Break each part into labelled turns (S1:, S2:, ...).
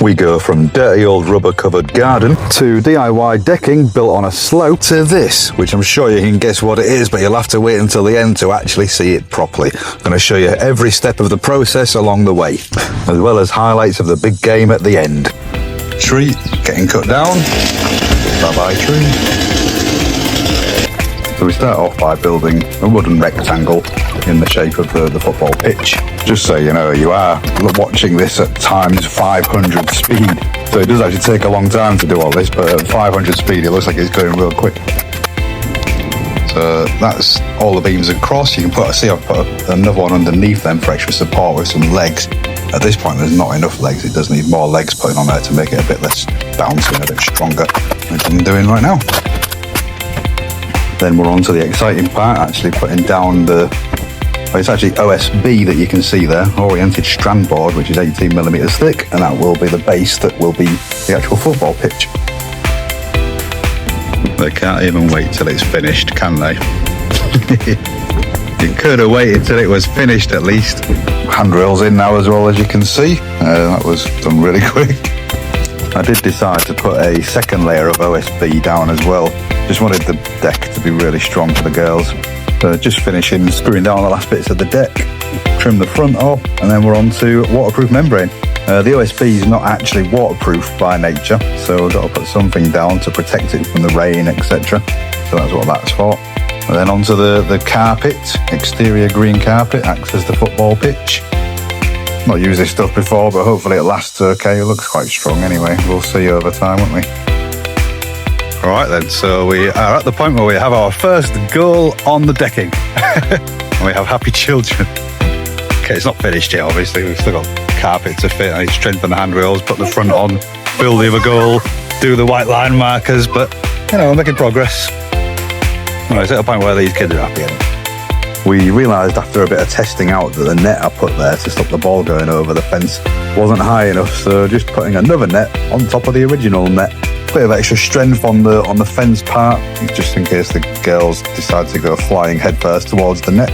S1: We go from dirty old rubber covered garden to DIY decking built on a slope to this, which I'm sure you can guess what it is, but you'll have to wait until the end to actually see it properly. I'm going to show you every step of the process along the way, as well as highlights of the big game at the end. Tree getting cut down. Bye bye tree. So we start off by building a wooden rectangle in the shape of the football pitch. Just so you know, you are watching this at times 500 speed. So it does actually take a long time to do all this, but at 500 speed it looks like it's going real quick. So that's all the beams across. You can see I've put another one underneath them for extra support with some legs. At this point there's not enough legs, it does need more legs putting on there to make it a bit less bouncy and a bit stronger, which I'm doing right now. Then we're on to the exciting part, actually putting down it's actually OSB that you can see there, oriented strand board, which is 18mm thick, and that will be the base that will be the actual football pitch. They can't even wait till it's finished, can they? You could have waited till it was finished at least. Handrails in now as well, as you can see. That was done really quick. I did decide to put a second layer of OSB down as well. Just wanted the deck to be really strong for the girls. So just finishing screwing down the last bits of the deck, trim the front off, and then we're on to waterproof membrane. The OSB is not actually waterproof by nature, so I've got to put something down to protect it from the rain, etc. So that's what that's for. And then onto the carpet, exterior green carpet, acts as the football pitch. Not used this stuff before, but hopefully it lasts okay. It looks quite strong anyway. We'll see over time, won't we? Alright then, so we are at the point where we have our first goal on the decking. And we have happy children. Okay, it's not finished yet, obviously. We've still got carpet to fit. I need to strengthen the handrails, put the front on, build the other goal, do the white line markers, but, you know, we're making progress. Anyway, it's at a point where these kids are happy. We realised after a bit of testing out that the net I put there to stop the ball going over the fence wasn't high enough, so just putting another net on top of the original net. Bit of extra strength on the fence part, just in case the girls decide to go flying headfirst towards the net.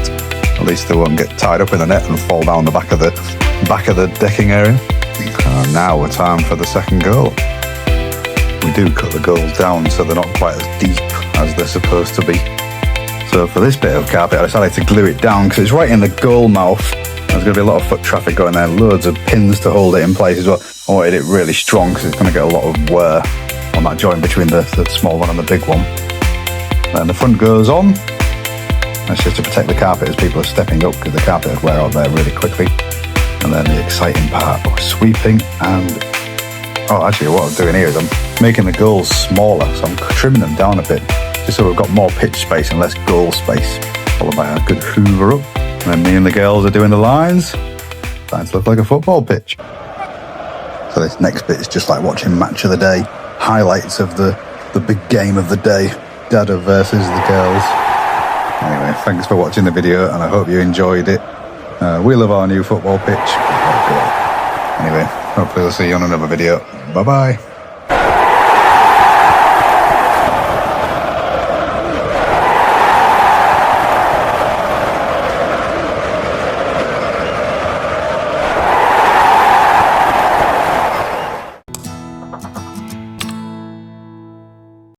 S1: At least they won't get tied up in the net and fall down the back of the decking area. And now we're time for the second goal. We do cut the goals down so they're not quite as deep as they're supposed to be. So for this bit of carpet I decided to glue it down because it's right in the goal mouth. There's going to be a lot of foot traffic going there, loads of pins to hold it in place as well. I wanted it really strong because it's going to get a lot of wear on that joint between the small one and the big one. Then the front goes on. That's just to protect the carpet as people are stepping up because the carpet would wear out there really quickly. And then the exciting part of sweeping and... Oh, actually what I'm doing here is I'm making the goals smaller, so I'm trimming them down a bit, just so we've got more pitch space and less goal space. Followed by a good hoover up. And then me and the girls are doing the lines. Starting to look like a football pitch. So this next bit is just like watching Match of the Day. Highlights of the big game of the day, Dada versus the girls. Anyway, thanks for watching the video and I hope you enjoyed it. We love our new football pitch. Anyway, hopefully we'll see you on another video. Bye bye.